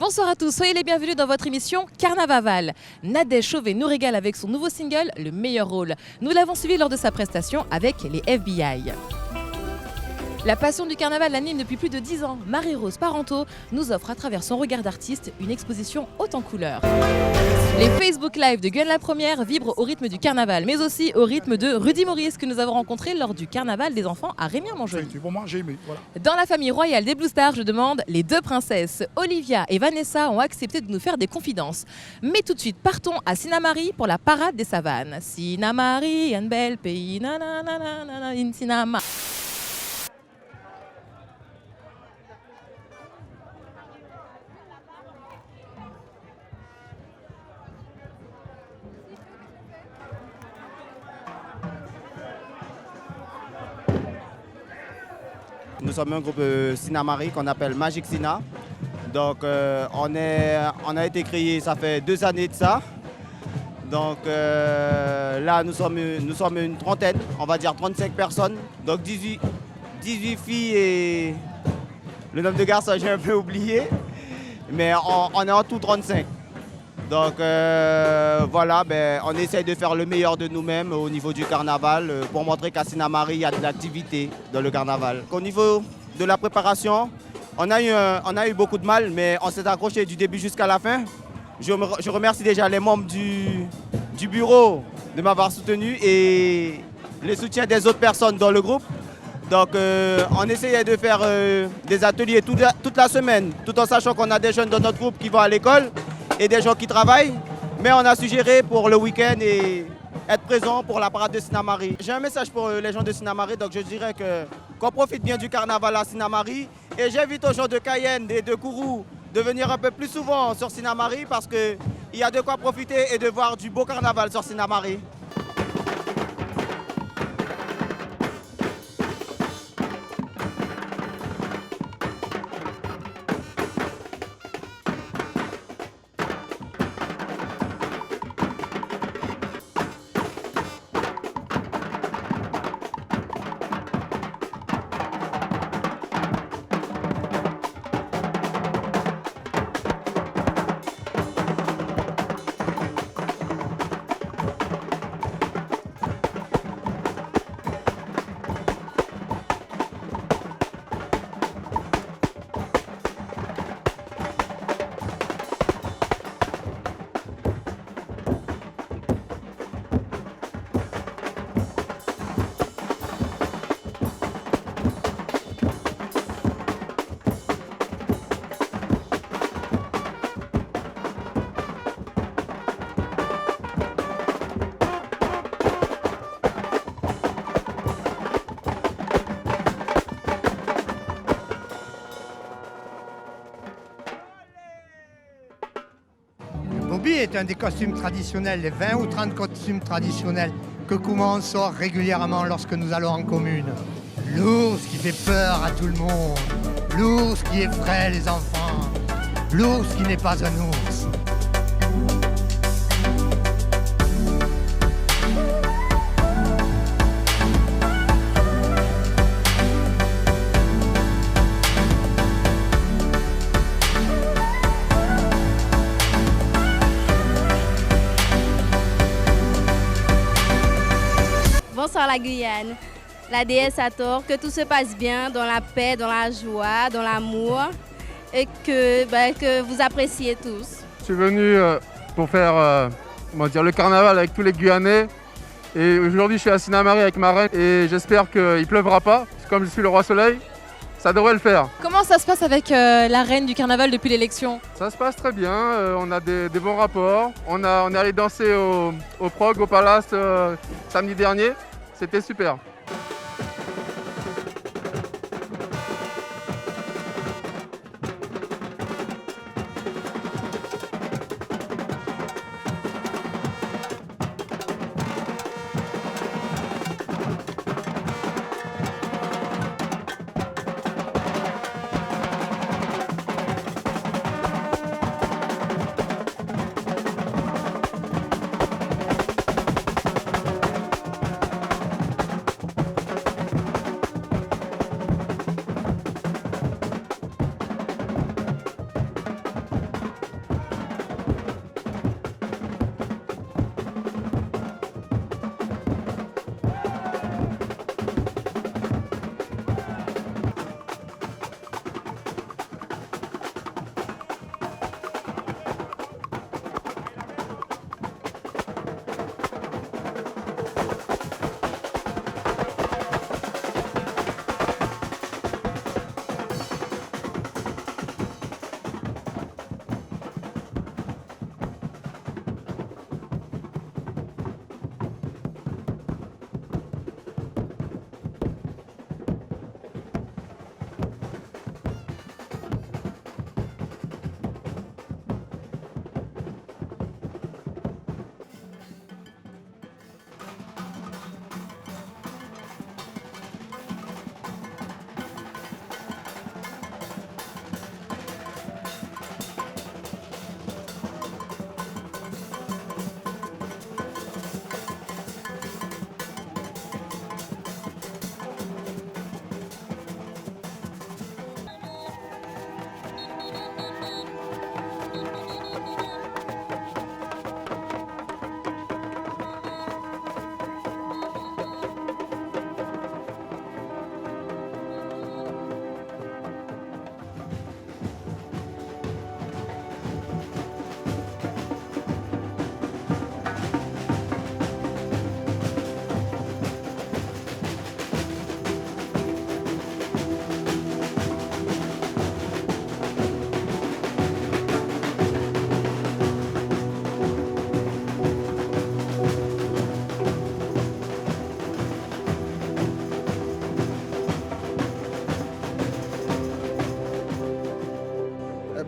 Bonsoir à tous, soyez les bienvenus dans votre émission Carnavaval. Nadège Chauvet nous régale avec son nouveau single, Le meilleur rôle. Nous l'avons suivi lors de sa prestation avec les FBI. La passion du carnaval l'anime depuis plus de 10 ans. Marie-Rose Parenteau nous offre à travers son regard d'artiste une exposition haute en couleurs. Les Facebook Live de Gwen la Première vibrent au rythme du carnaval, mais aussi au rythme de Rudy Maurice que nous avons rencontré lors du carnaval des enfants à Rémière-Montjoly. Pour moi, j'ai aimé. Voilà. Dans la famille royale des Blue Stars, je demande les deux princesses. Olivia et Vanessa ont accepté de nous faire des confidences. Mais tout de suite, partons à Sinnamary pour la parade des savanes. Sinnamary, un bel pays, nanana, in Sinama. Nous sommes un groupe Sinnamary qu'on appelle Magic Sinna. Donc on a été créé, ça fait 2 années de ça. Donc là nous sommes une trentaine, on va dire 35 personnes. Donc 18 filles et le nombre de garçons j'ai un peu oublié. Mais on est en tout 35. Donc voilà, on essaye de faire le meilleur de nous-mêmes au niveau du carnaval pour montrer qu'à Sinnamary, il y a de l'activité dans le carnaval. Au niveau de la préparation, on a eu beaucoup de mal, mais on s'est accroché du début jusqu'à la fin. Je remercie déjà les membres du bureau de m'avoir soutenu et le soutien des autres personnes dans le groupe. Donc on essayait de faire des ateliers toute la semaine, tout en sachant qu'on a des jeunes dans notre groupe qui vont à l'école et des gens qui travaillent, mais on a suggéré pour le week-end et être présent pour la parade de Sinnamary. J'ai un message pour les gens de Sinnamary, donc je dirais qu'on profite bien du carnaval à Sinnamary et j'invite aux gens de Cayenne et de Kourou de venir un peu plus souvent sur Sinnamary parce qu'il y a de quoi profiter et de voir du beau carnaval sur Sinnamary. Bobby est un des costumes traditionnels, les 20 ou 30 costumes traditionnels que Koumans sort régulièrement lorsque nous allons en commune. L'ours qui fait peur à tout le monde, l'ours qui effraie les enfants, l'ours qui n'est pas un ours. Bonsoir la Guyane, la déesse a tort, que tout se passe bien dans la paix, dans la joie, dans l'amour et que vous appréciez tous. Je suis venu pour faire le carnaval avec tous les Guyanais et aujourd'hui je suis à Sinnamary avec ma reine et j'espère qu'il ne pleuvra pas, comme je suis le roi soleil, ça devrait le faire. Comment ça se passe avec la reine du carnaval depuis l'élection? Ça se passe très bien, on a des bons rapports, on est allé danser au Prog, au Palace samedi dernier. C'était super.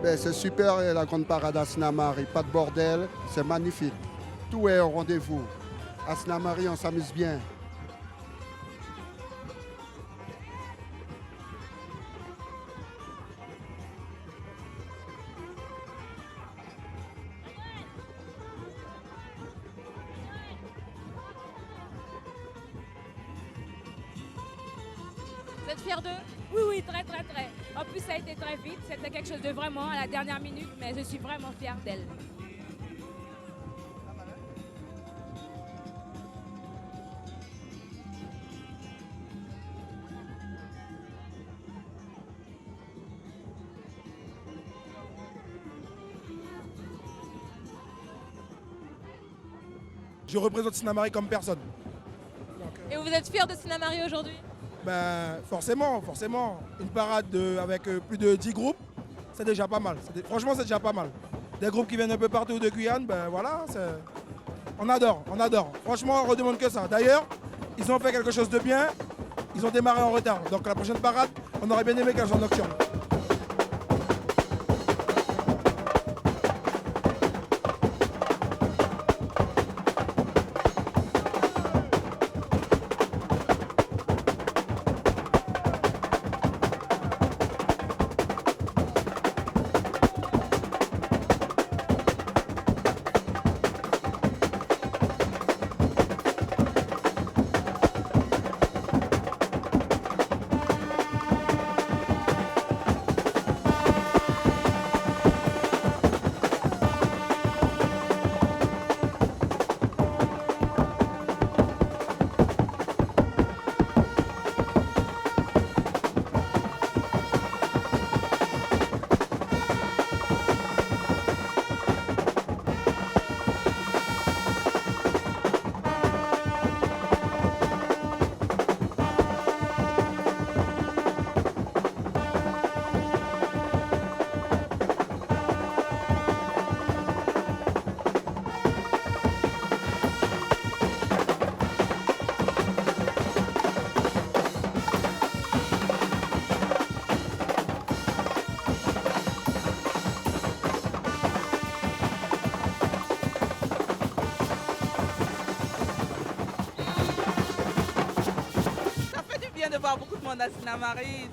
Ben, c'est super, la grande parade à Sinamari, pas de bordel, c'est magnifique. Tout est au rendez-vous. À Sinamari, on s'amuse bien. Vous êtes fiers d'eux? Oui, oui, très, très, très. En plus, ça a été très vite. C'était quelque chose de vraiment à la dernière minute, mais je suis vraiment fière d'elle. Je représente Sinamari comme personne. Et vous êtes fiers de Sinamari aujourd'hui? Ben, forcément. Une parade avec plus de 10 groupes, c'est déjà pas mal. Franchement, c'est déjà pas mal. Des groupes qui viennent un peu partout de Guyane, ben voilà, on adore. Franchement, on ne redemande que ça. D'ailleurs, ils ont fait quelque chose de bien, ils ont démarré en retard. Donc la prochaine parade, on aurait bien aimé qu'elle soit nocturne. De voir beaucoup de monde à Sinamari,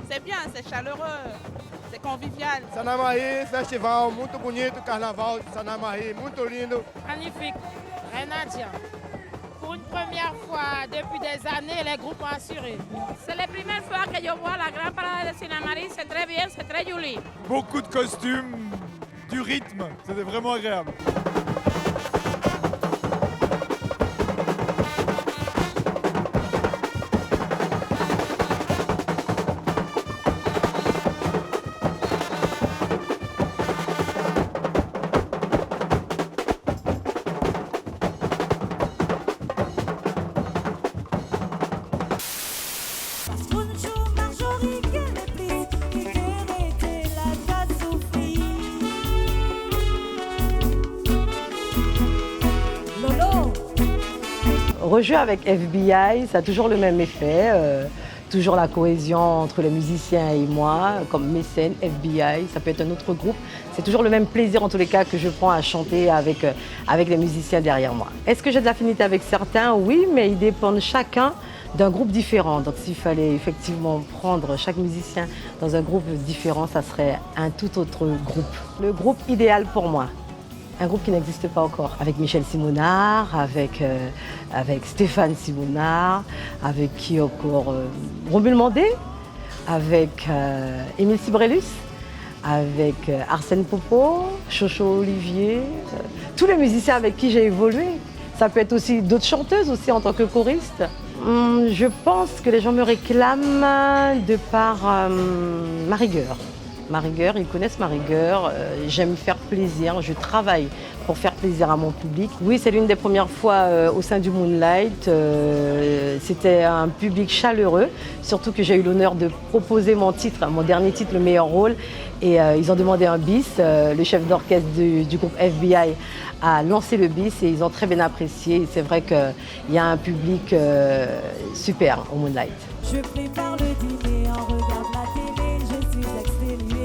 c'est bien, c'est chaleureux, c'est convivial. Sinamari, festival muito bonito, carnaval de Sinamari, muito lindo. Magnifique, rien à dire. Pour une première fois depuis des années, les groupes ont assuré. C'est la première fois que je vois la grande parade de Sinamari, c'est très bien, c'est très joli. Beaucoup de costumes, du rythme, c'était vraiment agréable. Rejouer avec FBI, ça a toujours le même effet, toujours la cohésion entre les musiciens et moi, comme mécène, FBI, ça peut être un autre groupe. C'est toujours le même plaisir en tous les cas que je prends à chanter avec les musiciens derrière moi. Est-ce que j'ai des affinités avec certains? Oui, mais ils dépendent chacun d'un groupe différent. Donc s'il fallait effectivement prendre chaque musicien dans un groupe différent, ça serait un tout autre groupe. Le groupe idéal pour moi. Un groupe qui n'existe pas encore, avec Michel Simonard, avec Stéphane Simonard, avec qui encore Romul Mandé, avec Émile Sibrellus, avec Arsène Popo, Chocho Olivier, tous les musiciens avec qui j'ai évolué. Ça peut être aussi d'autres chanteuses aussi en tant que choriste. Je pense que les gens me réclament de par ma rigueur. Ma rigueur, ils connaissent ma rigueur, j'aime faire plaisir, je travaille pour faire plaisir à mon public. Oui, c'est l'une des premières fois au sein du Moonlight, c'était un public chaleureux, surtout que j'ai eu l'honneur de proposer mon titre, mon dernier titre, le meilleur rôle, et ils ont demandé un bis, le chef d'orchestre du groupe FBI a lancé le bis et ils ont très bien apprécié, c'est vrai qu'il y a un public super au Moonlight. Je prépare le dîner, on regarde la télé, je suis exténuée.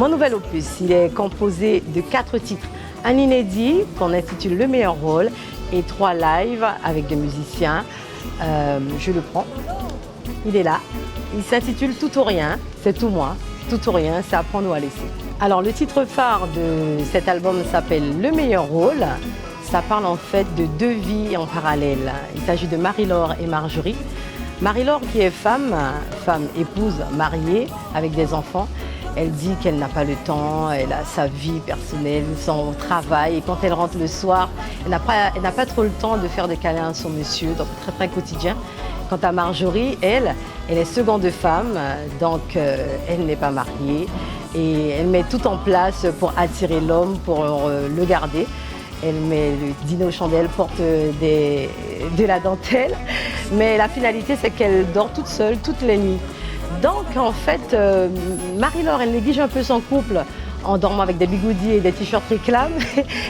Mon nouvel opus, il est composé de 4 titres. Un inédit qu'on intitule Le meilleur rôle et 3 lives avec des musiciens. Je le prends, il est là. Il s'intitule Tout ou rien, c'est tout moi. Tout ou rien, c'est à prendre ou à laisser. Alors le titre phare de cet album s'appelle Le meilleur rôle. Ça parle en fait de 2 vies en parallèle. Il s'agit de Marie-Laure et Marjorie. Marie-Laure qui est femme, épouse, mariée, avec des enfants. Elle dit qu'elle n'a pas le temps, elle a sa vie personnelle, son travail. Et quand elle rentre le soir, elle n'a pas trop le temps de faire des câlins à son monsieur, donc très très quotidien. Quant à Marjorie, elle est seconde femme, donc elle n'est pas mariée. Et elle met tout en place pour attirer l'homme, pour le garder. Elle met le dîner aux chandelles, porte de la dentelle. Mais la finalité, c'est qu'elle dort toute seule, toutes les nuits. Donc, en fait, Marie-Laure, elle néglige un peu son couple en dormant avec des bigoudis et des t-shirts réclames.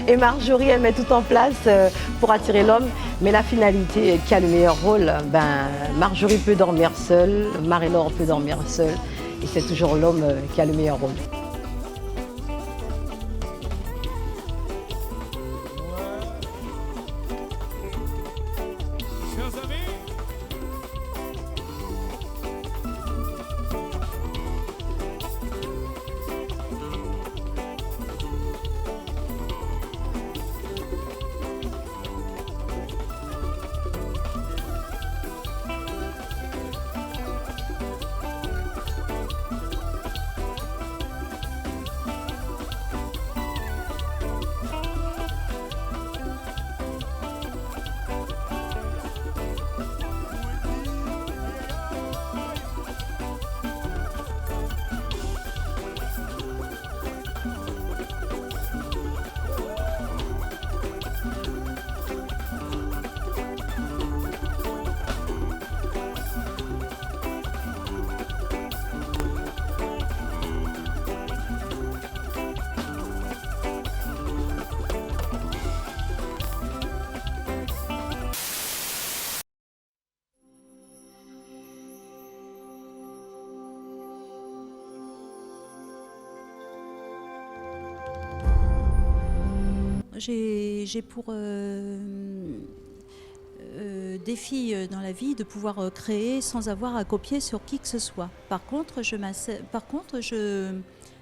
Et Marjorie, elle met tout en place pour attirer l'homme. Mais la finalité, qui a le meilleur rôle, Marjorie peut dormir seule, Marie-Laure peut dormir seule. Et c'est toujours l'homme qui a le meilleur rôle. J'ai pour défi dans la vie de pouvoir créer sans avoir à copier sur qui que ce soit. Par contre, je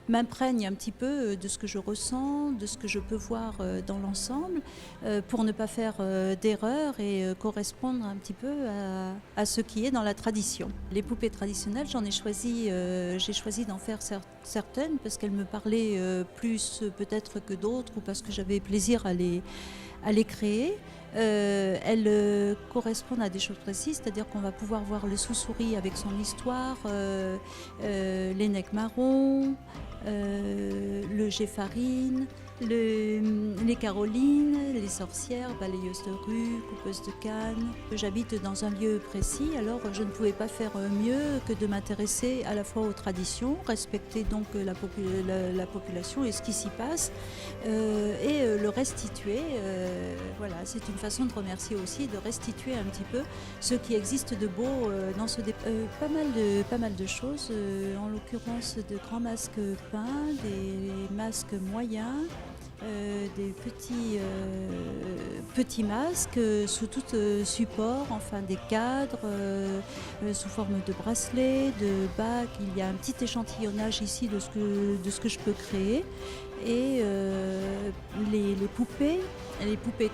m'imprègne un petit peu de ce que je ressens, de ce que je peux voir dans l'ensemble, pour ne pas faire d'erreur et correspondre un petit peu à ce qui est dans la tradition. Les poupées traditionnelles, j'ai choisi d'en faire certaines parce qu'elles me parlaient plus peut-être que d'autres ou parce que j'avais plaisir à les créer. Elles correspondent à des choses précises, c'est-à-dire qu'on va pouvoir voir le sous-souris avec son histoire, l'énec marron, le Géfarine, les Carolines, les sorcières, balayeuses de rue, coupeuses de canne. J'habite dans un lieu précis, alors je ne pouvais pas faire mieux que de m'intéresser à la fois aux traditions, respecter donc la population et ce qui s'y passe, et le restituer. Voilà, c'est une façon de remercier aussi, de restituer un petit peu ce qui existe de beau dans ce pas mal de choses, en l'occurrence de grands masques peints, des masques moyens, des petits masques sous tout support, enfin des cadres sous forme de bracelets, de bagues. Il y a un petit échantillonnage ici de ce que je peux créer. Et les poupées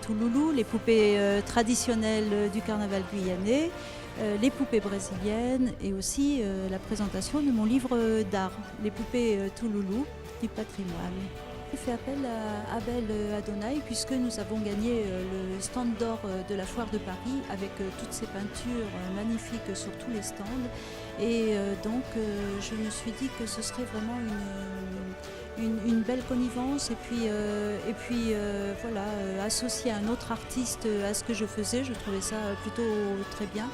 Touloulou, les poupées traditionnelles du carnaval guyanais, les poupées brésiliennes et aussi la présentation de mon livre d'art, les poupées Touloulou du patrimoine. J'ai fait appel à Abel Adonai puisque nous avons gagné le stand d'or de la Foire de Paris avec toutes ces peintures magnifiques sur tous les stands. Et donc je me suis dit que ce serait vraiment une belle connivence et puis voilà, associer un autre artiste à ce que je faisais, je trouvais ça plutôt très bien.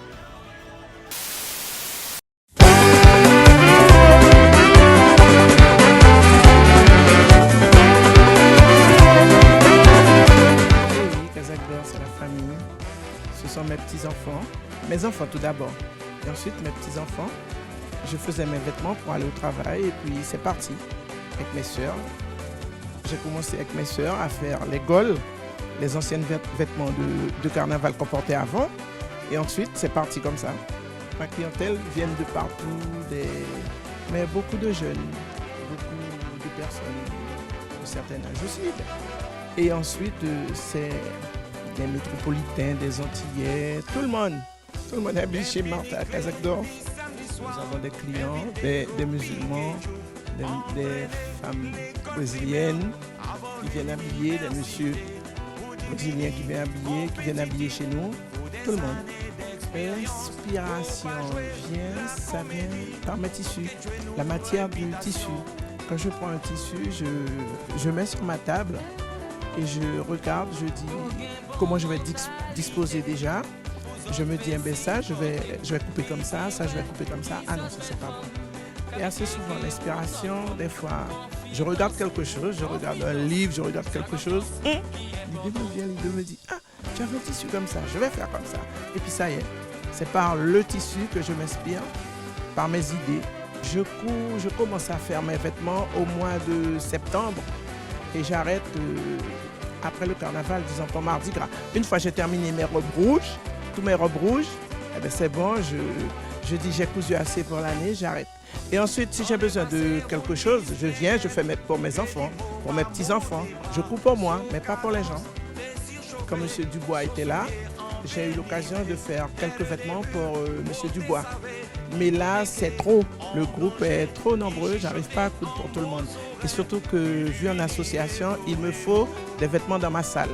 C'est la famille, ce sont mes petits-enfants, mes enfants tout d'abord, et ensuite mes petits-enfants. Je faisais mes vêtements pour aller au travail et puis c'est parti. avec mes sœurs. J'ai commencé avec mes sœurs à faire les goles, les anciens vêtements de carnaval qu'on portait avant. Et ensuite, c'est parti comme ça. Ma clientèle vient de partout, mais beaucoup de jeunes, beaucoup de personnes de certain âge aussi. Et ensuite, c'est des métropolitains, des Antillais, tout le monde habite chez Martha à Kazakhdorf. Nous avons des clients, des musulmans, des femmes brésiliennes qui viennent habiller, des messieurs brésiliens qui viennent habiller chez nous, tout le monde. L'inspiration ça vient par mes tissus, la matière du tissu. Quand je prends un tissu, je mets sur ma table et je regarde, je dis comment je vais disposer déjà. Je me dis, ça, je vais couper comme ça je vais couper comme ça. Ah non, ça c'est pas bon. Et assez souvent, l'inspiration, des fois, je regarde quelque chose, je regarde un livre, je regarde quelque chose. L'idée me vient, l'idée me dit, ah, tu as un tissu comme ça, je vais faire comme ça. Et puis ça y est, c'est par le tissu que je m'inspire, par mes idées. Je commence à faire mes vêtements au mois de septembre et j'arrête après le carnaval, disons pour Mardi Gras. Une fois j'ai terminé mes robes rouges, tous mes robes rouges, c'est bon, je dis j'ai cousu assez pour l'année, j'arrête. Et ensuite, si j'ai besoin de quelque chose, je viens, je fais pour mes enfants, pour mes petits-enfants. Je coupe pour moi, mais pas pour les gens. Quand M. Dubois était là, j'ai eu l'occasion de faire quelques vêtements pour M. Dubois. Mais là, c'est trop. Le groupe est trop nombreux, j'arrive pas à coudre pour tout le monde. Et surtout que, vu en association, il me faut des vêtements dans ma salle.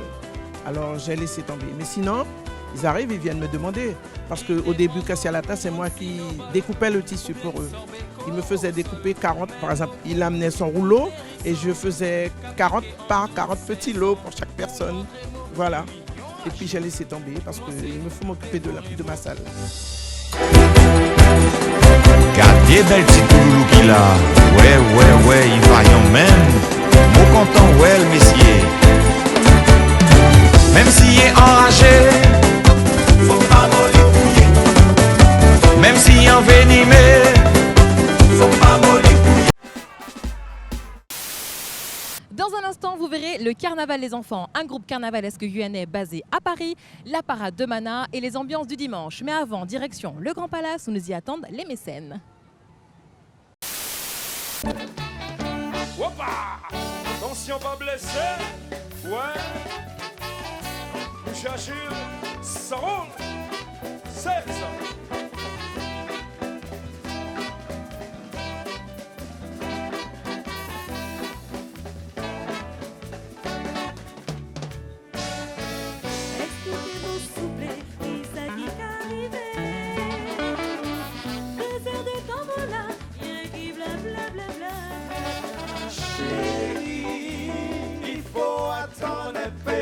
Alors, j'ai laissé tomber. Mais sinon, ils arrivent, ils viennent me demander. Parce qu'au début, Kassialata, c'est moi qui découpais le tissu pour eux. Il me faisait découper 40, par exemple, il amenait son rouleau et je faisais 40 par 40 petits lots pour chaque personne. Voilà. Et puis j'ai laissé tomber parce qu'il me faut m'occuper de ma salle. Gardez belle petite loulou qu'il a. Ouais, il vaillant même. Mon content, ouais, le messier. Même s'il est enragé, faut pas molipouiller. Même s'il est envenimé, faut pas molipouiller. Dans un instant, vous verrez le Carnaval des enfants, un groupe carnavalesque guyanais basé à Paris, la parade de Mana et les ambiances du dimanche. Mais avant, direction le Grand Palace où nous y attendent les mécènes. Opa! Attention, pas blessé. Ouais. J'assure, ça roule. C'est ça. Il faut attendre un peu.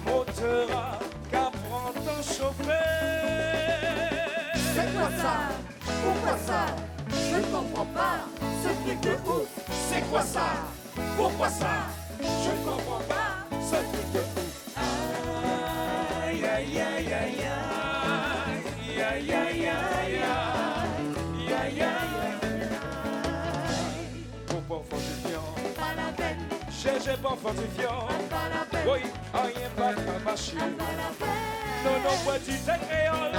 Moteur qu'apprend à chauffer. C'est quoi ça? Pourquoi ça? Je ne comprends pas. Ce truc de ouf. C'est quoi ça? Pourquoi ça? Je ne comprends pas. Ce truc de ouf. Aïe, aïe, aïe, aïe, aïe. Aïe, aïe, aïe, aïe, aïe, aïe, aïe. Pour fortifiant, pas la peine. J'ai pas fortifiant, pas la peine. Oui, rien pas de machine. Non, bois du thé créole.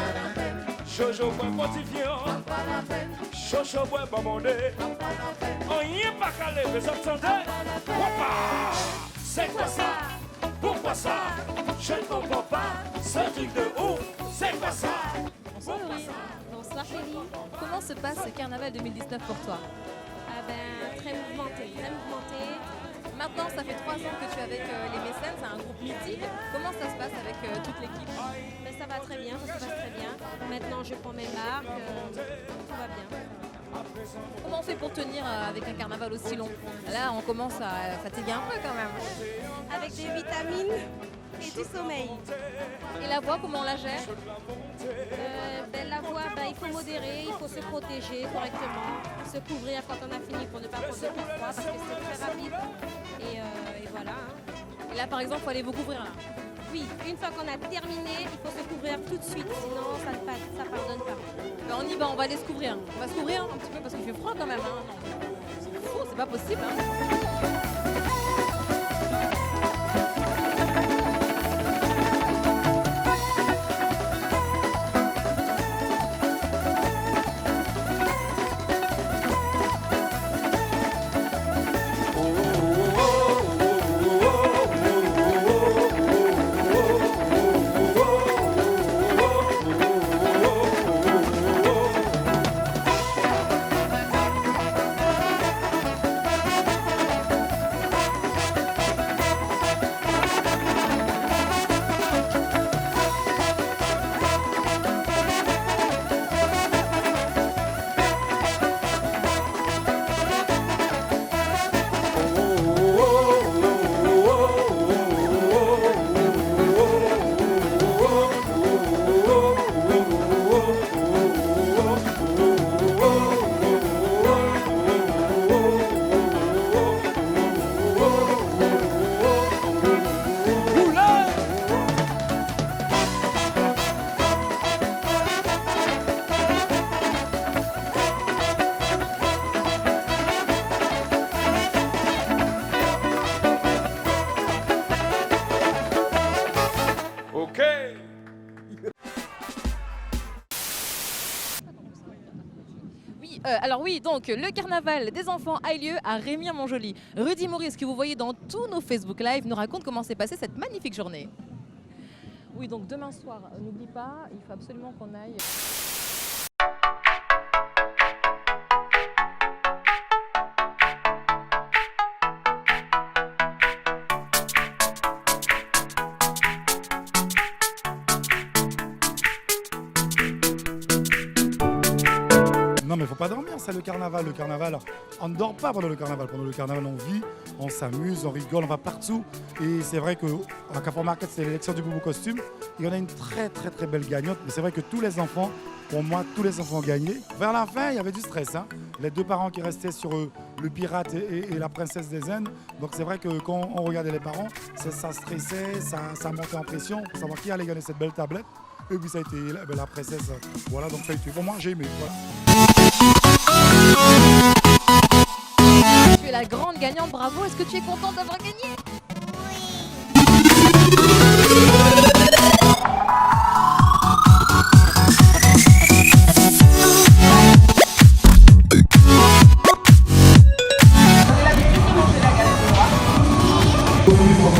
Jojo bois fortifiant, pas la peine. Jojo bois babondé. Rien pas calé, vous entendez? Wapa! C'est quoi ça? Pourquoi ça? Je ne comprends pas. Ce truc de ouf, c'est quoi ça? Bonsoir Laurie. Bonsoir Chélie. Comment se passe ce Carnaval 2019 pour toi? Très mouvementé, très mouvementé. Maintenant, ça fait 3 ans que tu es avec les mécènes, c'est un groupe mythique. Comment ça se passe avec toute l'équipe? Ça va très bien, ça se passe très bien. Maintenant, je prends mes marques, tout va bien. Comment on fait pour tenir avec un carnaval aussi long? Là, on commence à fatiguer un peu quand même. Avec des vitamines et du sommeil. Et la voix, comment on la gère? La voix, il faut modérer, il faut se protéger correctement, se couvrir quand on a fini pour ne pas prendre de coup de froid parce que c'est très rapide. Et voilà. Et là, par exemple, il faut aller vous couvrir là. Oui, une fois qu'on a terminé, il faut se couvrir tout de suite, sinon ça ne pardonne pas. Ben, on y va, on va aller se couvrir. On va se couvrir un petit peu parce qu'il fait froid quand même. Hein. Non, c'est fou, c'est pas possible. Hein. Alors oui, donc le carnaval des enfants a lieu à Rémiens-Montjoly. Rudy Maurice, que vous voyez dans tous nos Facebook Live, nous raconte comment s'est passée cette magnifique journée. Oui, donc demain soir, n'oublie pas, il faut absolument qu'on aille... Non mais faut pas dormir, c'est le carnaval. Le carnaval, on ne dort pas pendant le carnaval. Pendant le carnaval, on vit, on s'amuse, on rigole, on va partout. Et c'est vrai qu'à Carrefour Market, c'est l'élection du boubou costume. Et on a une très belle gagnante. Mais c'est vrai que tous les enfants, pour moi, tous les enfants ont gagné. Vers la fin, il y avait du stress. Hein. Les deux parents qui restaient sur le pirate et la princesse des Indes. Donc c'est vrai que quand on regardait les parents, ça stressait, ça montait en pression pour savoir qui allait gagner cette belle tablette. Et puis ça a été la princesse. Voilà, donc ça a été. Pour moi, j'ai aimé. Voilà. Tu es la grande gagnante, bravo. Est-ce que tu es contente d'avoir gagné?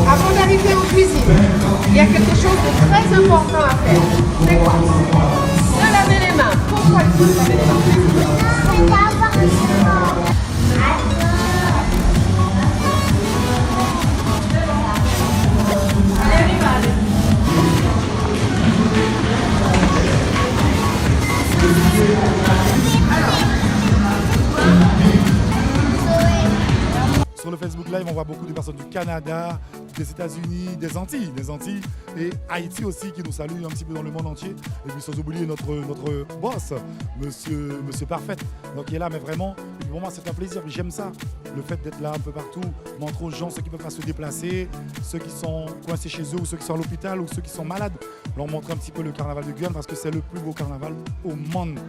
Avant d'arriver en cuisine, il y a quelque chose de très important à faire. C'est quoi? Se laver les mains. Pourquoi il faut se laver les mains? Sur le Facebook Live, on voit beaucoup de personnes du Canada, des États-Unis, des Antilles et Haïti aussi qui nous salue un petit peu dans le monde entier. Et puis sans oublier notre boss, monsieur Parfait, donc qui est là, mais vraiment, pour moi c'est un plaisir, j'aime ça, le fait d'être là un peu partout, montrer aux gens ceux qui ne peuvent pas se déplacer, ceux qui sont coincés chez eux ou ceux qui sont à l'hôpital ou ceux qui sont malades, leur montrer un petit peu le carnaval de Guyane parce que c'est le plus beau carnaval au monde.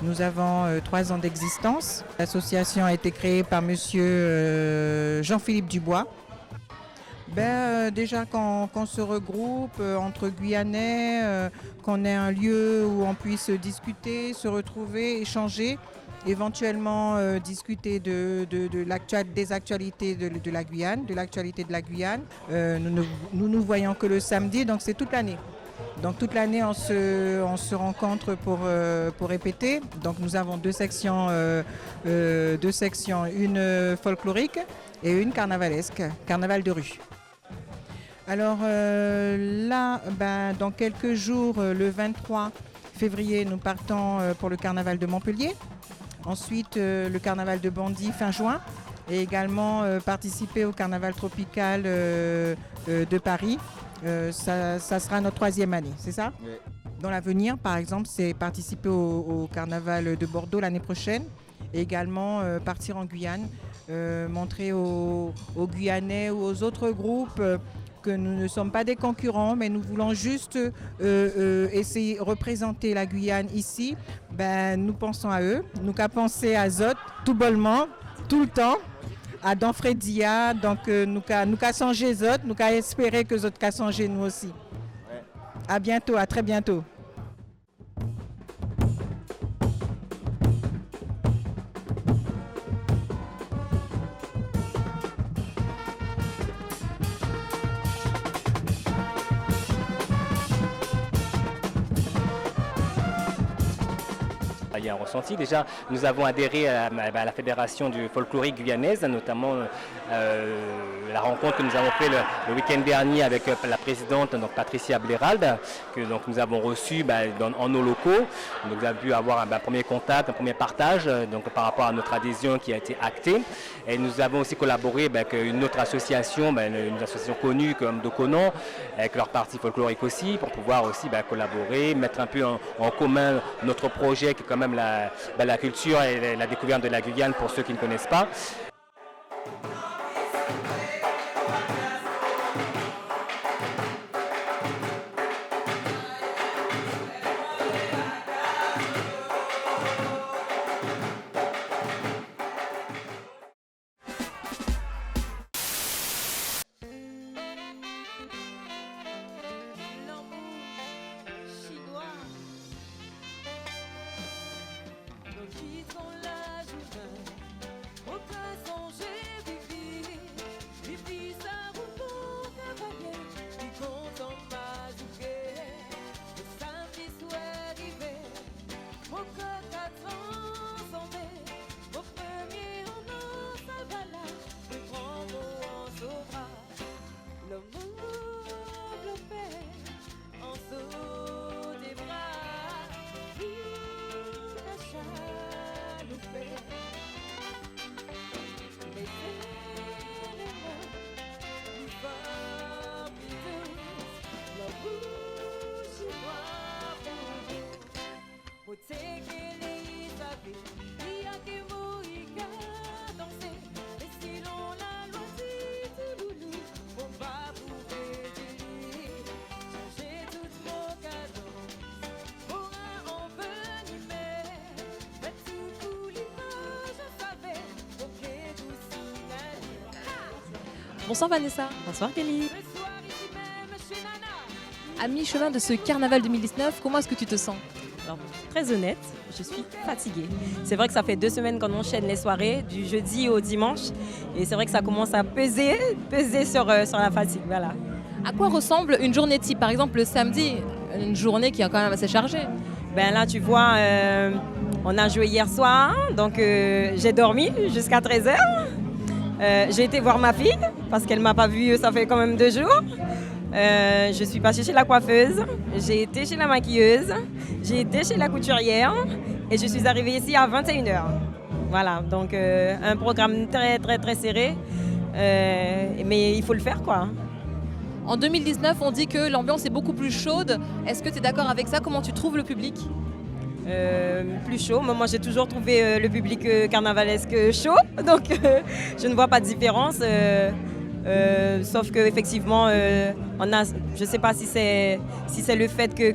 Nous avons 3 ans d'existence. L'association a été créée par monsieur Jean-Philippe Dubois. Déjà qu'on se regroupe entre Guyanais, qu'on ait un lieu où on puisse discuter, se retrouver, échanger, éventuellement discuter des actualités de la Guyane, de l'actualité de la Guyane. Nous voyons que le samedi, donc c'est toute l'année. Donc toute l'année, on se rencontre pour répéter. Donc nous avons deux sections, une folklorique et une carnavalesque, carnaval de rue. Alors là, dans quelques jours, le 23 février, nous partons pour le carnaval de Montpellier. Ensuite, le carnaval de Bondy fin juin. Et également participer au carnaval tropical de Paris. Ça sera notre 3e année, c'est ça? Oui. Dans l'avenir, par exemple, c'est participer au carnaval de Bordeaux l'année prochaine. Et également partir en Guyane, montrer aux Guyanais ou aux autres groupes que nous ne sommes pas des concurrents, mais nous voulons juste essayer de représenter la Guyane ici. Nous pensons à eux, nous qu'à penser à Zot, tout bonnement, tout le temps, à Don Fredia, donc nous qu'à changer Zot, nous qu'à espérer que Zot qu'à changer nous aussi. Ouais. À bientôt, à très bientôt. Il y a un ressenti. Déjà, nous avons adhéré à la Fédération du folklorique guyanaise, notamment la rencontre que nous avons fait le week-end dernier avec la présidente, donc Patricia Blérald, que donc, nous avons reçu en nos locaux. Donc, nous avons pu avoir un premier contact, un premier partage donc, par rapport à notre adhésion qui a été actée. Et nous avons aussi collaboré avec une autre association, une association connue comme Dokonon, avec leur partie folklorique aussi, pour pouvoir aussi collaborer, mettre un peu en commun notre projet qui est quand même la culture et la découverte de la Guyane pour ceux qui ne connaissent pas. Bonsoir Vanessa. Bonsoir Kelly. À mi-chemin de ce carnaval 2019, comment est-ce que tu te sens? Alors, très honnête, je suis fatiguée. C'est vrai que ça fait 2 semaines qu'on enchaîne les soirées, du jeudi au dimanche. Et c'est vrai que ça commence à peser sur la fatigue. Voilà. À quoi ressemble une journée type? Par exemple, le samedi, une journée qui est quand même assez chargée. Là, tu vois, on a joué hier soir, donc j'ai dormi jusqu'à 13h. J'ai été voir ma fille parce qu'elle ne m'a pas vue, ça fait quand même 2 jours. Je suis passée chez la coiffeuse, j'ai été chez la maquilleuse, j'ai été chez la couturière et je suis arrivée ici à 21h. Voilà, donc un programme très très très serré, mais il faut le faire quoi. En 2019, on dit que l'ambiance est beaucoup plus chaude. Est-ce que tu es d'accord avec ça? Comment tu trouves le public? Plus chaud. Moi, j'ai toujours trouvé le public carnavalesque chaud, donc je ne vois pas de différence. Sauf qu'effectivement, je ne sais pas si c'est le fait que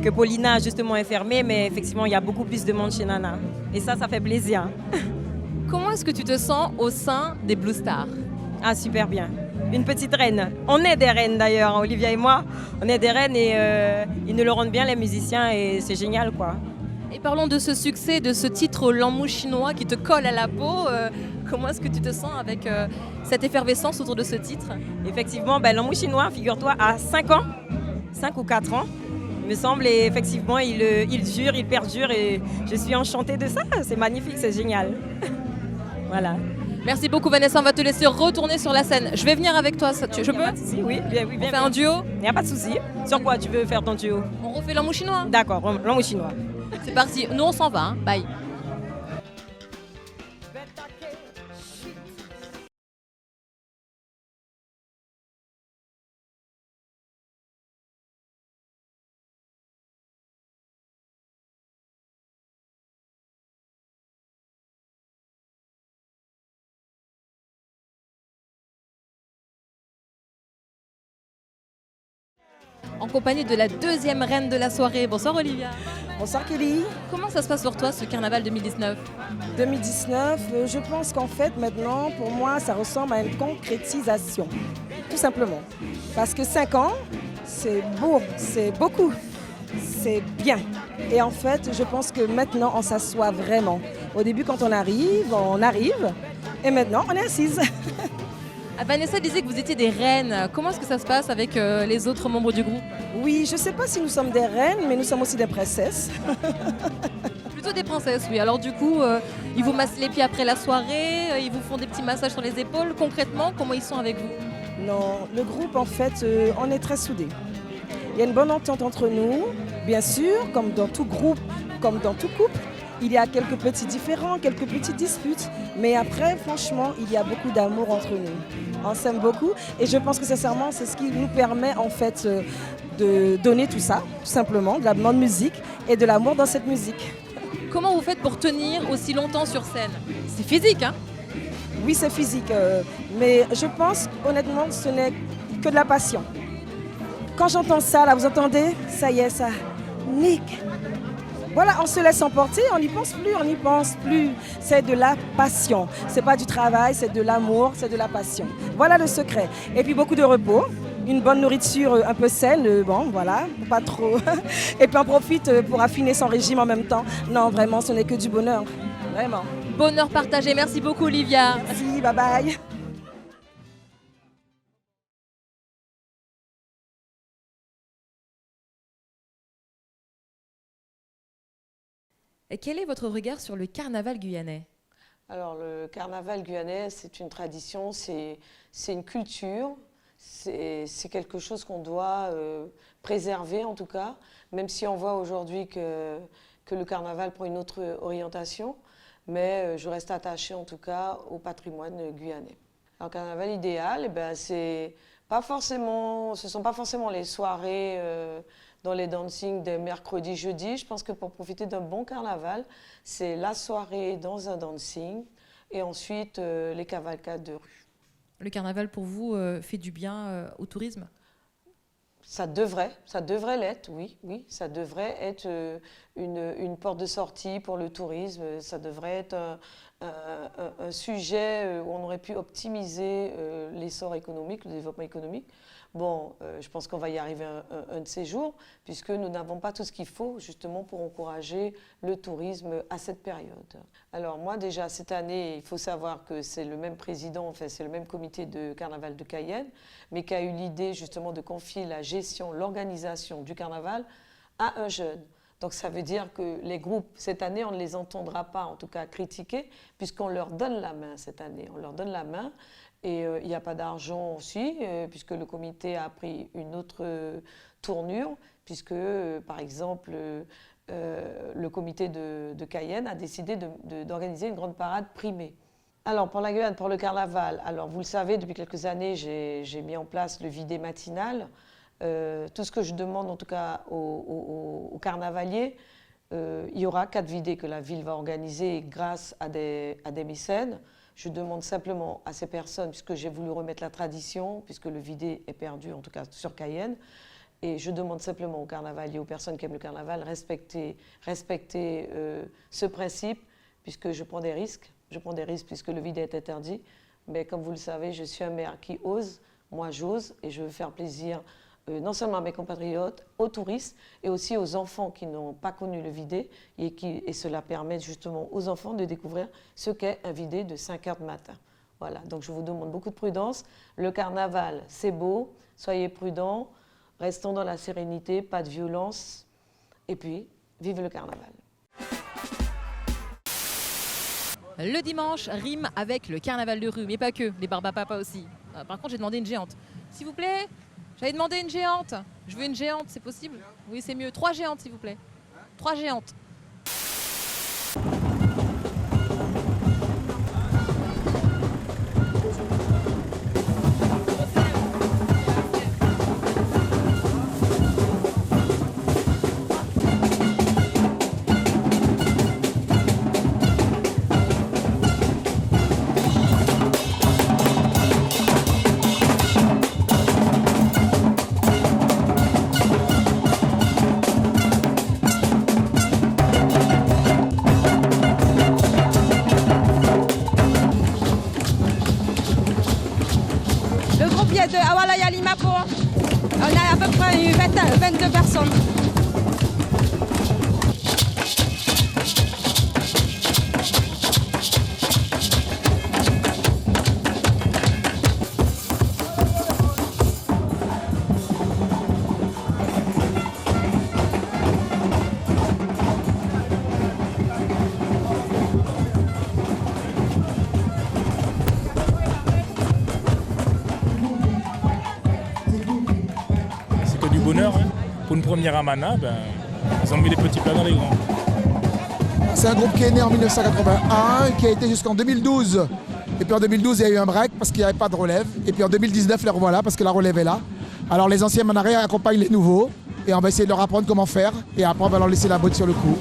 Paulina justement est fermée, mais effectivement, il y a beaucoup plus de monde chez Nana. Et ça fait plaisir. Comment est-ce que tu te sens au sein des Blue Stars? Ah, super bien. Une petite reine. On est des reines d'ailleurs, Olivia et moi. On est des reines et ils nous le rendent bien les musiciens et c'est génial quoi. Et parlons de ce succès, de ce titre L'Emmou chinois qui te colle à la peau. Comment est-ce que tu te sens avec cette effervescence autour de ce titre? Effectivement, L'Emmou chinois, figure-toi, à 5 ans, 5 ou 4 ans, il me semble, et effectivement, il dure, il perdure, et je suis enchantée de ça. C'est magnifique, c'est génial. Voilà. Merci beaucoup Vanessa, on va te laisser retourner sur la scène. Je vais venir avec toi, je peux? Pas de souci, oui, bien. On fait un duo? Il n'y a pas de souci. Sur quoi tu veux faire ton duo? On refait L'Emmou chinois? D'accord, L'Emmou chinois. C'est parti, nous on s'en va, hein. Bye. En compagnie de la deuxième reine de la soirée. Bonsoir Olivia. Bonsoir Kelly. Comment ça se passe pour toi ce carnaval 2019? 2019, je pense qu'en fait maintenant, pour moi, ça ressemble à une concrétisation. Tout simplement. Parce que 5 ans, c'est beau, c'est beaucoup, c'est bien. Et en fait, je pense que maintenant, on s'assoit vraiment. Au début, quand on arrive. Et maintenant, on est assise. Vanessa disait que vous étiez des reines. Comment est-ce que ça se passe avec les autres membres du groupe? Oui, je ne sais pas si nous sommes des reines, mais nous sommes aussi des princesses. Plutôt des princesses, oui. Alors du coup, ils vous massent les pieds après la soirée, ils vous font des petits massages sur les épaules. Concrètement, comment ils sont avec vous? Non, le groupe, en fait, on est très soudés. Il y a une bonne entente entre nous, bien sûr, comme dans tout groupe, comme dans tout couple. Il y a quelques petits différends, quelques petites disputes, mais après, franchement, il y a beaucoup d'amour entre nous. On s'aime beaucoup et je pense que sincèrement, c'est ce qui nous permet en fait de donner tout ça, tout simplement, de la bonne musique et de l'amour dans cette musique. Comment vous faites pour tenir aussi longtemps sur scène? C'est physique, hein? Oui, c'est physique, mais je pense honnêtement que ce n'est que de la passion. Quand j'entends ça, là, vous entendez? Ça y est, ça nique. Voilà, on se laisse emporter, on n'y pense plus, C'est de la passion. C'est pas du travail, c'est de l'amour, c'est de la passion. Voilà le secret. Et puis beaucoup de repos, une bonne nourriture un peu saine, bon, voilà, pas trop. Et puis on profite pour affiner son régime en même temps. Non, vraiment, ce n'est que du bonheur. Vraiment. Bonheur partagé. Merci beaucoup, Olivia. Merci, bye bye. Et quel est votre regard sur le carnaval guyanais? Alors, le carnaval guyanais, c'est une tradition, c'est une culture, c'est quelque chose qu'on doit préserver en tout cas, même si on voit aujourd'hui que le carnaval prend une autre orientation, mais je reste attachée en tout cas au patrimoine guyanais. Alors, carnaval idéal, ce ne sont pas forcément les soirées dans les dancings des mercredis, jeudis. Je pense que pour profiter d'un bon carnaval, c'est la soirée dans un dancing et ensuite les cavalcades de rue. Le carnaval pour vous fait du bien au tourisme? Ça devrait l'être, oui. Ça devrait être une porte de sortie pour le tourisme. Ça devrait être un sujet où on aurait pu optimiser l'essor économique, le développement économique. Bon, je pense qu'on va y arriver un de ces jours, puisque nous n'avons pas tout ce qu'il faut justement pour encourager le tourisme à cette période. Alors moi déjà cette année, il faut savoir que c'est le même président, enfin c'est le même comité de carnaval de Cayenne, mais qui a eu l'idée justement de confier la gestion, l'organisation du carnaval à un jeune. Donc ça veut dire que les groupes, cette année, on ne les entendra pas en tout cas critiquer, puisqu'on leur donne la main cette année, on leur donne la main. Et il n'y a pas d'argent aussi, puisque le comité a pris une autre tournure, puisque, par exemple, le comité de Cayenne a décidé d'organiser une grande parade primée. Alors, pour la Guyane, pour le carnaval, alors vous le savez, depuis quelques années, j'ai mis en place le vidé matinal. Tout ce que je demande, en tout cas, aux carnavaliers, il y aura 4 vidés que la ville va organiser grâce à des mécènes. Je demande simplement à ces personnes, puisque j'ai voulu remettre la tradition, puisque le vidé est perdu, en tout cas sur Cayenne, et je demande simplement aux carnavaliers, aux personnes qui aiment le carnaval, respecter ce principe, puisque je prends des risques. Je prends des risques puisque le vidé est interdit. Mais comme vous le savez, je suis un maire qui ose, moi j'ose, et je veux faire plaisir non seulement à mes compatriotes, aux touristes et aussi aux enfants qui n'ont pas connu le vidé et cela permet justement aux enfants de découvrir ce qu'est un vidé de 5 heures du matin. Voilà, donc je vous demande beaucoup de prudence. Le carnaval, c'est beau, soyez prudents, restons dans la sérénité, pas de violence et puis vive le carnaval. Le dimanche rime avec le carnaval de rue, mais pas que, les barbapapas aussi. Par contre, j'ai demandé une géante. S'il vous plaît, j'avais demandé une géante. Je veux une géante, c'est possible? Oui, c'est mieux. 3 géantes, s'il vous plaît. 3 géantes. De Awalaya Limapo, on a à peu près 22 personnes. Bonheur, hein. Pour une première Amana, ils ont mis les petits plats dans les grands. C'est un groupe qui est né en 1981, qui a été jusqu'en 2012. Et puis en 2012, il y a eu un break parce qu'il n'y avait pas de relève. Et puis en 2019, les revoilà parce que la relève est là. Alors les anciens manarés accompagnent les nouveaux. Et on va essayer de leur apprendre comment faire. Et après, on va leur laisser la botte sur le cou.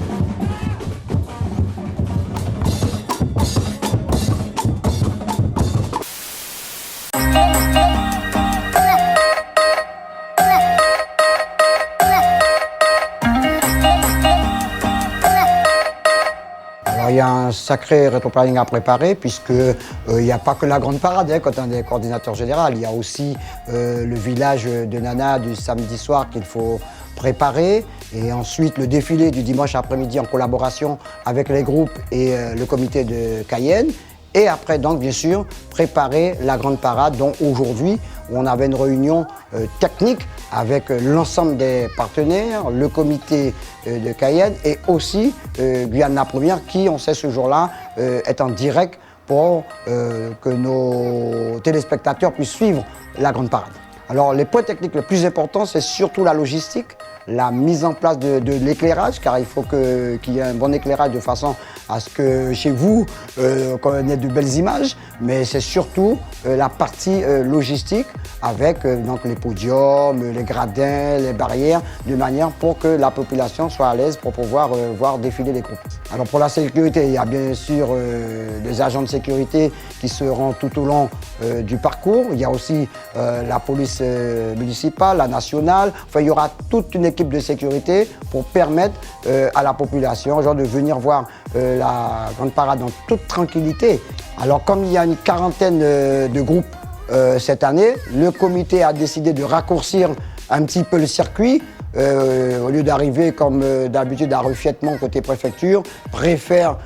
Il y a un sacré rétroplanning à préparer puisqu'il n'y a pas que la grande parade quand on est coordinateur général. Il y a aussi le village de Nana du samedi soir qu'il faut préparer et ensuite le défilé du dimanche après-midi en collaboration avec les groupes et le comité de Cayenne. Et après donc bien sûr préparer la grande parade dont aujourd'hui on avait une réunion technique avec l'ensemble des partenaires, le comité de Cayenne et aussi Guyane la Première qui, on sait ce jour-là, est en direct pour que nos téléspectateurs puissent suivre la grande parade. Alors les points techniques les plus importants, c'est surtout la logistique, la mise en place de l'éclairage, car il faut qu'il y ait un bon éclairage de façon à ce que chez vous, qu'on ait de belles images, mais c'est surtout la partie logistique avec donc les podiums, les gradins, les barrières, de manière pour que la population soit à l'aise pour pouvoir voir défiler les groupes. Alors pour la sécurité, il y a bien sûr des agents de sécurité qui seront tout au long du parcours. Il y a aussi la police municipale, la nationale. Enfin, il y aura toute une équipe de sécurité pour permettre à la population genre, de venir voir la grande parade en toute tranquillité. Alors comme il y a une quarantaine de groupes cette année, le comité a décidé de raccourcir un petit peu le circuit. Au lieu d'arriver comme d'habitude à Ruffiettement côté préfecture, préfère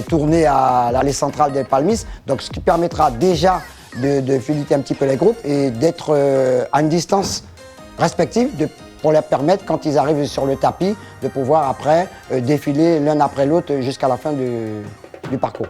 tourner à l'allée centrale des Palmistes. Donc ce qui permettra déjà de fileter un petit peu les groupes et d'être à une distance respective pour leur permettre, quand ils arrivent sur le tapis, de pouvoir après défiler l'un après l'autre jusqu'à la fin du parcours.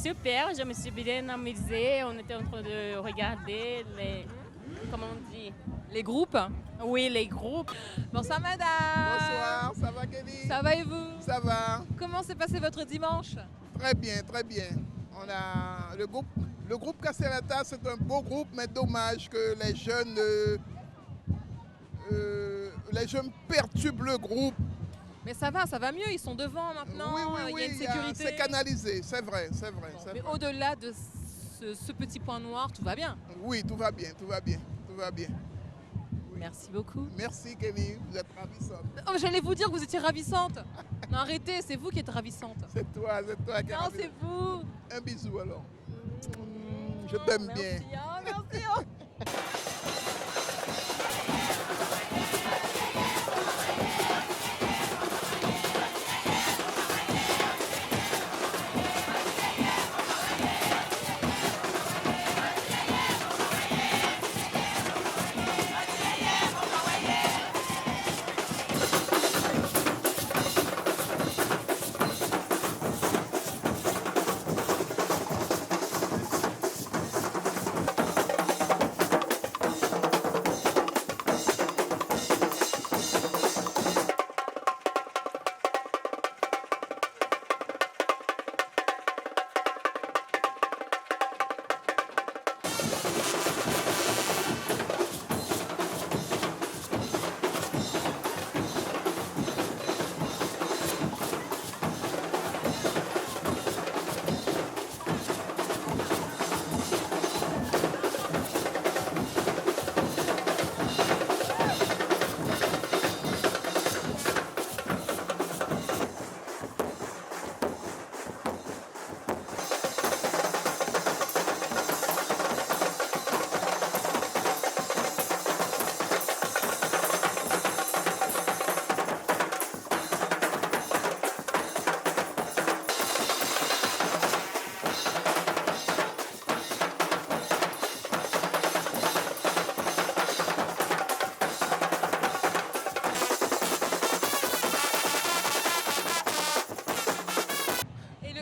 super, je me suis bien amusée. On était en train de regarder les... Comment on dit? Les groupes? Oui, les groupes. Bonsoir madame. Bonsoir, ça va Kelly? Ça va et vous? Ça va. Comment s'est passé votre dimanche? Très bien, très bien. On a le groupe Caserata, c'est un beau groupe, mais dommage que les jeunes perturbent le groupe. Mais ça va mieux, ils sont devant maintenant, il y a une sécurité. C'est canalisé, c'est vrai. Mais au-delà de ce petit point noir, tout va bien? Oui, tout va bien. Oui. Merci beaucoup. Merci Kelly, vous êtes ravissante. Oh, j'allais vous dire que vous étiez ravissante. Non, arrêtez, c'est vous qui êtes ravissante. C'est toi qui es ravissante. Non, c'est vous. Un bisou alors. Je t'aime bien. Merci.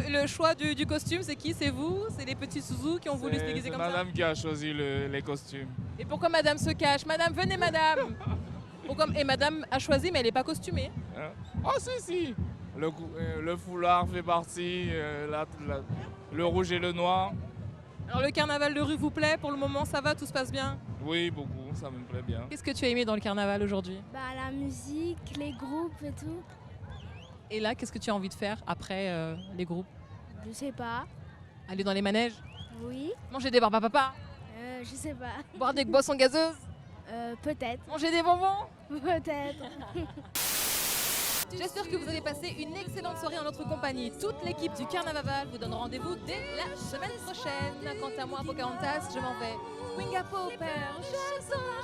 Le choix du costume, c'est qui? C'est vous? C'est les petits Zouzous qui ont voulu se déguiser comme ça? C'est madame qui a choisi les costumes. Et pourquoi madame se cache? Madame, venez madame. Pourquoi... Et madame a choisi, mais elle n'est pas costumée. Ah si. Le foulard fait partie, le rouge et le noir. Alors le carnaval de rue vous plaît? Pour le moment, ça va? Tout se passe bien? Oui, beaucoup, ça me plaît bien. Qu'est-ce que tu as aimé dans le carnaval aujourd'hui? La musique, les groupes et tout. Et là, qu'est-ce que tu as envie de faire après les groupes? Je sais pas. Aller dans les manèges? Oui. Manger des barbes à papa? Je sais pas. Boire des boissons gazeuses? Peut-être. Manger des bonbons? Peut-être. J'espère que vous avez passé une excellente soirée en notre compagnie. Toute l'équipe du Carnavaval vous donne rendez-vous dès la semaine prochaine. Quant à moi, Pocahontas, je m'en vais. Winga Popper,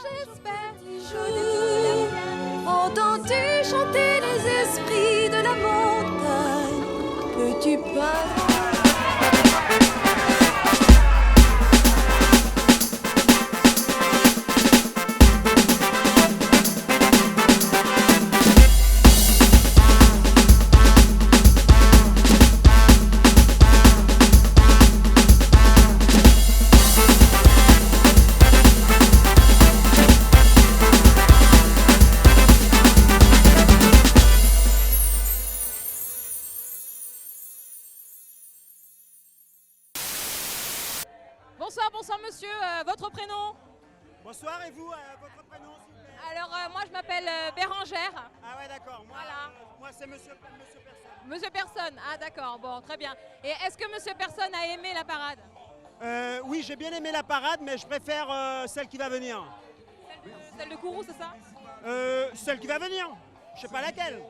j'espère. Entends-tu chanter les esprits de la montagne que tu passes? Bonsoir monsieur, votre prénom? Bonsoir, et vous, votre prénom s'il vous plaît? Alors moi je m'appelle Bérangère. Ah ouais d'accord, moi c'est monsieur Personne. Monsieur Personne, ah d'accord, bon très bien. Et est-ce que monsieur Personne a aimé la parade? Oui, j'ai bien aimé la parade, mais je préfère celle qui va venir. Celle de Kourou, c'est ça? Celle qui va venir, je sais pas laquelle.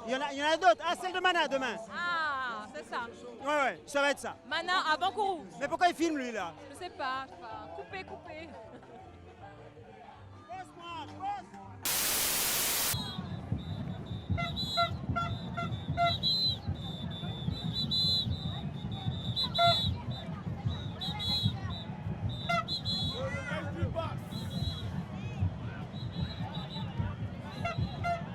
Il y en a d'autres. Ah, celle de Mana demain. Ah, c'est ça. Ouais, ça va être ça. Mana avant Kourou. Mais pourquoi il filme lui là? Je sais pas. Coupé. Bosse-moi.